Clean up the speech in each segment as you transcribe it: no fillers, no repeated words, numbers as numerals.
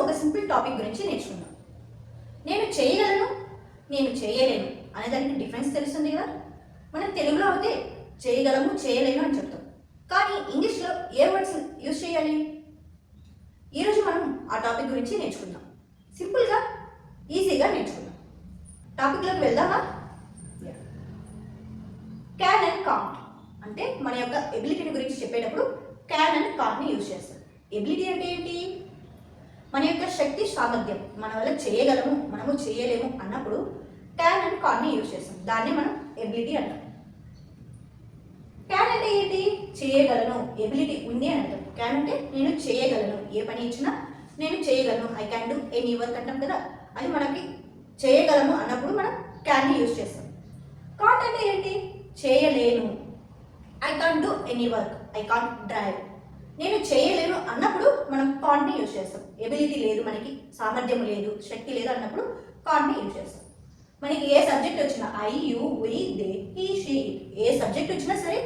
ఒక simple topic గురించి నేర్చుకుందాం. నేను చేయగలను, నేను చేయలేను అనే దానికి డిఫరెన్స్ తెలుస్తుంది కదా. మనం తెలుగులో అయితే చేయగలము, చేయలేను అని చెప్తాం. కానీ ఇంగ్లీష్లో ఏ వర్డ్స్ యూజ్ చేయాలి? ఈరోజు మనం ఆ టాపిక్ గురించి నేర్చుకుందాం. సింపుల్గా, ఈజీగా నేర్చుకుందాం. టాపిక్లోకి వెళ్దామా? క్యాన్ అండ్ కాంట్ అంటే మన యొక్క ఎబిలిటీని గురించి చెప్పేటప్పుడు క్యాన్ అండ్ కాంట్ని యూజ్ చేస్తాం. ఎబిలిటీ అంటే ఏంటి? మన యొక్క శక్తి, సామర్థ్యం, మన వల్ల చేయగలము, మనము చేయలేము అన్నప్పుడు క్యాన్ అండ్ కాన్ని యూజ్ చేస్తాం. దాన్ని మనం ఎబిలిటీ అంటాం. క్యాన్ అంటే ఏంటి? చేయగలను, ఎబిలిటీ ఉంది అని అంటాం. క్యాన్ అంటే నేను చేయగలను, ఏ పని ఇచ్చినా నేను చేయగలను, I can do any work అంటాం కదా. అది మనకి చేయగలము అన్నప్పుడు మనం క్యాన్ని యూజ్ చేస్తాం. కాంట్ అంటే ఏంటి? చేయలేను, I can't do any work, I can't drive. నేను చేయలేను అన్నప్పుడు మనం కాంట్ని యూజ్ చేస్తాం. ఎబిలిటీ లేదు, మనకి సామర్థ్యం లేదు, శక్తి లేదు అన్నప్పుడు కాంట్ని యూజ్ చేస్తాం. మనకి ఏ సబ్జెక్ట్ వచ్చినా I, you, we, they, he, she, ఏ సబ్జెక్ట్ వచ్చినా సరే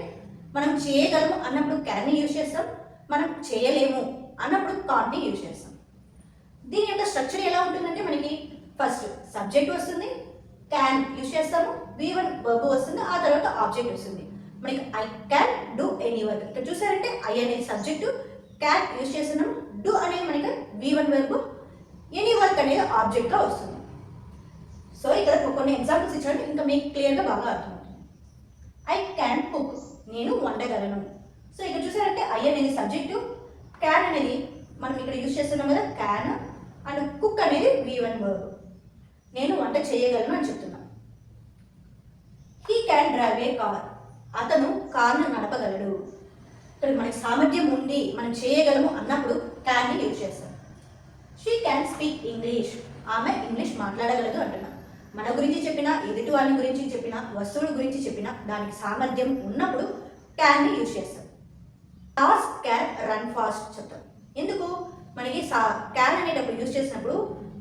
మనం చేయగలము అన్నప్పుడు క్యాన్ని యూజ్ చేస్తాం. మనం చేయలేము అన్నప్పుడు కాంట్ని యూజ్ చేస్తాం. దీని యొక్క స్ట్రక్చర్ ఎలా ఉంటుందంటే మనకి ఫస్ట్ సబ్జెక్ట్ వస్తుంది, క్యాన్ యూజ్ చేస్తాము, V1 వర్బ్ వస్తుంది, ఆ తర్వాత ఆబ్జెక్ట్ వస్తుంది. మనకి I can do any work. ఇక్కడ చూసారంటే ఐ అనేది సబ్జెక్టు, క్యాన్ యూజ్ చేస్తున్నాము, డూ అనేది మనకి V1 వర్బ్, ఎనీ వర్క్ అనేది ఆబ్జెక్ట్గా వస్తుంది. సో ఇక్కడ కొన్ని ఎగ్జాంపుల్స్ ఇచ్చాడు, ఇంకా మీకు క్లియర్గా బాగా అర్థమవుతుంది. ఐ క్యాన్ కుక్, నేను వండగలను. సో ఇక్కడ చూసారంటే ఐ అనేది సబ్జెక్టు, క్యాన్ అనేది మనం ఇక్కడ యూజ్ చేస్తున్నాం కదా, క్యాన్, అండ్ కుక్ అనేది V1 వర్బ్. నేను వంట చేయగలను అని చెప్తున్నాను. He can drive a car, అతను కార్ను నడపగలడు. ఇక్కడ మనకి సామర్థ్యం ఉండి మనం చేయగలము అన్నప్పుడు క్యాన్ని యూజ్ చేస్తాం. షీ క్యాన్ స్పీక్ ఇంగ్లీష్, ఆమె ఇంగ్లీష్ మాట్లాడగలదు అంటున్నాం. మన గురించి చెప్పినా, ఎదుటి వాళ్ళ గురించి చెప్పినా, వస్తువుల గురించి చెప్పినా దానికి సామర్థ్యం ఉన్నప్పుడు క్యాన్ని యూజ్ చేస్తాం. హార్స్ క్యాన్ రన్ ఫాస్ట్ చెప్తాం. ఎందుకు? మనకి క్యాన్ అనేటప్పుడు యూజ్ చేసినప్పుడు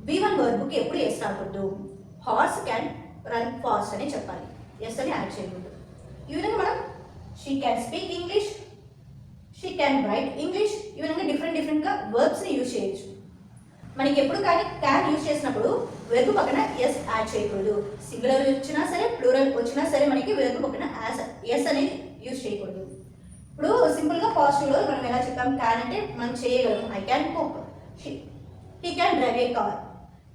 V1 వర్బ్కి ఎప్పుడు ఎస్ రాకూడదు. హార్స్ క్యాన్ రన్ ఫాస్ట్ అని చెప్పాలి, ఎస్ అని యాడ్ చేయకూడదు. ఈ విధంగా మనం she can speak English, she can write English, ఈ విధంగా డిఫరెంట్గా వర్బ్స్ని యూజ్ చేయొచ్చు. మనకి ఎప్పుడు కానీ క్యాన్ యూజ్ చేసినప్పుడు వెర్బ్ పక్కన ఎస్ యాడ్ చేయకూడదు. సింగులర్ వచ్చినా సరే, ప్లూరల్ వచ్చినా సరే మనకి వెర్బ్ పక్కన ఎస్ అనేది యూజ్ చేయకూడదు. ఇప్పుడు సింపుల్గా పాజిటివ్లో మనం ఎలా చెప్తాం? క్యాన్ అంటే మనం చేయగలం, I can cook, he can drive a car,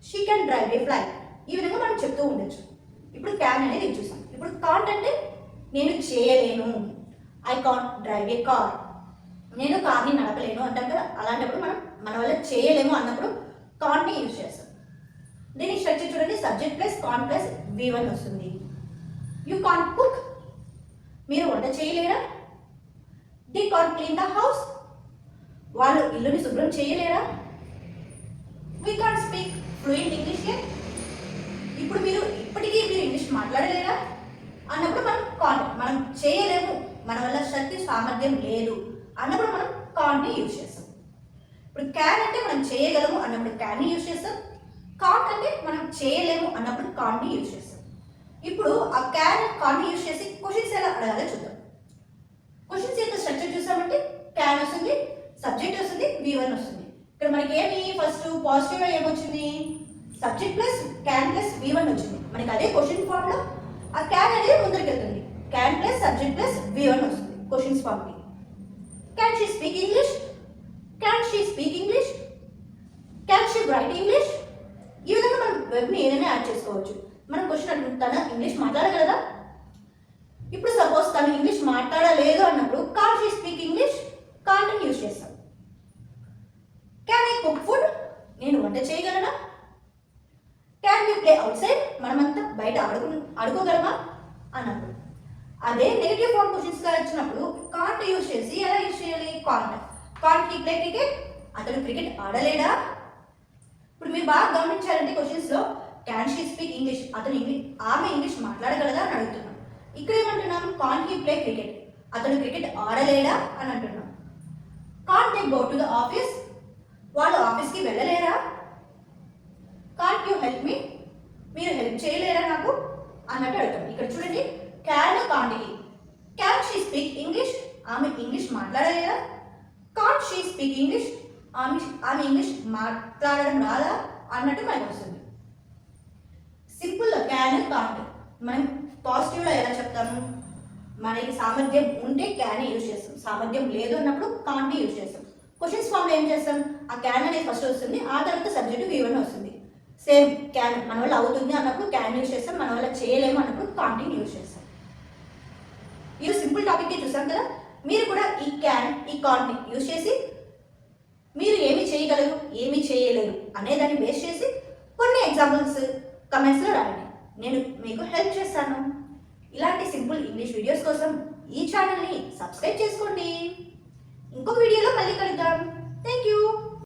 she can drive a flight. ఈ విధంగా మనం చెప్తూ ఉండొచ్చు. ఇప్పుడు క్యాన్ అనేది చూసాం. ఇప్పుడు కాంట్ అంటే నేను చేయలేను, I can't drive a car, నేను కార్ని నడపలేను అంటాం కదా. అలాంటప్పుడు మనం మన వల్ల చేయలేము అన్నప్పుడు కాంట్ని యూజ్ చేస్తాం. దీని స్ట్రక్చర్ చూడండి, subject plus can't plus V1 వస్తుంది. యూ కాంట్ కుక్, మీరు వంట చేయలేరా? They can't clean the house, వాళ్ళు ఇల్లుని శుభ్రం చేయలేరా? We can't speak fluent English yet, ఇప్పుడు ఇప్పటికీ మీరు ఇంగ్లీష్ మాట్లాడలేరా అన్నప్పుడు మనం చేయలేము, మన వల్ల శక్తి, సామర్థ్యం లేదు అన్నప్పుడు మనం కాంట్ని యూజ్ చేస్తాం. ఇప్పుడు క్యాన్ అంటే మనం చేయగలము అన్నప్పుడు క్యాన్ని యూజ్ చేస్తాం. కాంట్ అంటే మనం చేయలేము అన్నప్పుడు కాంట్ని యూజ్ చేస్తాం. ఇప్పుడు ఆ క్యాన్ కాంట్ని యూజ్ చేసి క్వశ్చన్స్ ఎలా అడగాలో చూద్దాం. క్వశ్చన్స్ యొక్క స్ట్రక్చర్ చూసామంటే క్యాన్ వస్తుంది, సబ్జెక్ట్ వస్తుంది, V1 వస్తుంది. ఇక్కడ మనకి ఏమి ఫస్ట్ పాజిటివ్లో ఏమొచ్చింది? Subject plus can plus V1 వచ్చింది. మనకి అదే క్వశ్చన్ ఫామ్లో ఆ క్యాన్ అనేది ముందరికి వెళ్తుంది. Can plus subject plus V1 వస్తుంది క్వశ్చన్స్ ఫామ్కి. Can she speak English, can she speak English, can she write English. ఈ విధంగా మనం వెబ్ని ఏదైనా యాడ్ చేసుకోవచ్చు. మనం క్వశ్చన్ అడుగుతుంది, తన ఇంగ్లీష్ మాట్లాడగలదా? ఇప్పుడు సపోజ్ తను ఇంగ్లీష్ మాట్లాడలేదు అన్నప్పుడు can't she speak English, కాంట్ని use చేస్తాం. క్యాన్ ఐ కుక్ ఫుడ్, నేను వంట చేయగలనా? Can you play out side, మనమంతా బయట ఆడుకోగలమా అన్నప్పుడు. అదే నెగిటివ్ ఫార్మ్ క్వశ్చన్స్గా వచ్చినప్పుడు కాంట్ యూజ్ చేసి ఎలా యూజ్ చేయాలి? కాంట్ హీ ప్లే క్రికెట్, అతను క్రికెట్ ఆడలేడా? ఇప్పుడు మీరు బాగా గమనించారంటే క్వశ్చన్స్లో క్యాన్ షీ స్పీక్ ఇంగ్లీష్, ఆమె ఇంగ్లీష్ మాట్లాడగలదా అని అడుగుతున్నాం. ఇక్కడ ఏమంటున్నాం? కాంట్ హీ ప్లే క్రికెట్, అతను క్రికెట్ ఆడలేడా అని అంటున్నాం. Can't they go to the office, వాళ్ళు ఆఫీస్కి వెళ్ళలేరా? కాంట్ యూ హెల్ప్ మీ, మీరు హెల్ప్ చేయలేరా నాకు అన్నట్టు అడుగుతాం. ఇక్కడ చూడండి, క్యాన్ కాంట్కి, క్యాన్ షీ స్పీక్ ఇంగ్లీష్, ఆమె ఇంగ్లీష్ మాట్లాడలేదా? కాంట్ షీ స్పీక్ ఇంగ్లీష్, ఆమె ఇంగ్లీష్ మాట్లాడడం రాదా అన్నట్టు మనకు వస్తుంది. సింపుల్ క్యాన్ కాంట్ మనం పాజిటివ్లో ఎలా చెప్తాము, మనకి సామర్థ్యం ఉంటే క్యాన్ యూజ్ చేస్తాం, సామర్థ్యం లేదు అన్నప్పుడు కాంట్ యూజ్ చేస్తాం. క్వశ్చన్స్ ఫామ్లో ఏం చేస్తాం, ఆ క్యాన్ అనేది ఫస్ట్ వస్తుంది, ఆ తర్వాత సబ్జెక్టు V1 వస్తుంది. సేమ్ క్యాన్ మన వల్ల అవుతుంది అన్నప్పుడు క్యాన్ యూజ్ చేస్తాం, మన వల్ల చేయలేము అన్నప్పుడు కాంట్ యూజ్ చేస్తాం. ఇది సింపుల్ టాపిక్కే చూసాం కదా. మీరు కూడా ఈ క్యాన్ ఈ కాంట్ని యూజ్ చేసి మీరు ఏమి చేయగలరు ఏమి చేయలేరు అనేదాన్ని బేస్ చేసి కొన్ని ఎగ్జాంపుల్స్ కమెంట్స్లో రాయండి, నేను మీకు హెల్ప్ చేస్తాను. ఇలాంటి సింపుల్ ఇంగ్లీష్ వీడియోస్ కోసం ఈ ఛానల్ని సబ్స్క్రైబ్ చేసుకోండి. ఇంకొక వీడియోలో మళ్ళీ కలుద్దాం. Thank you.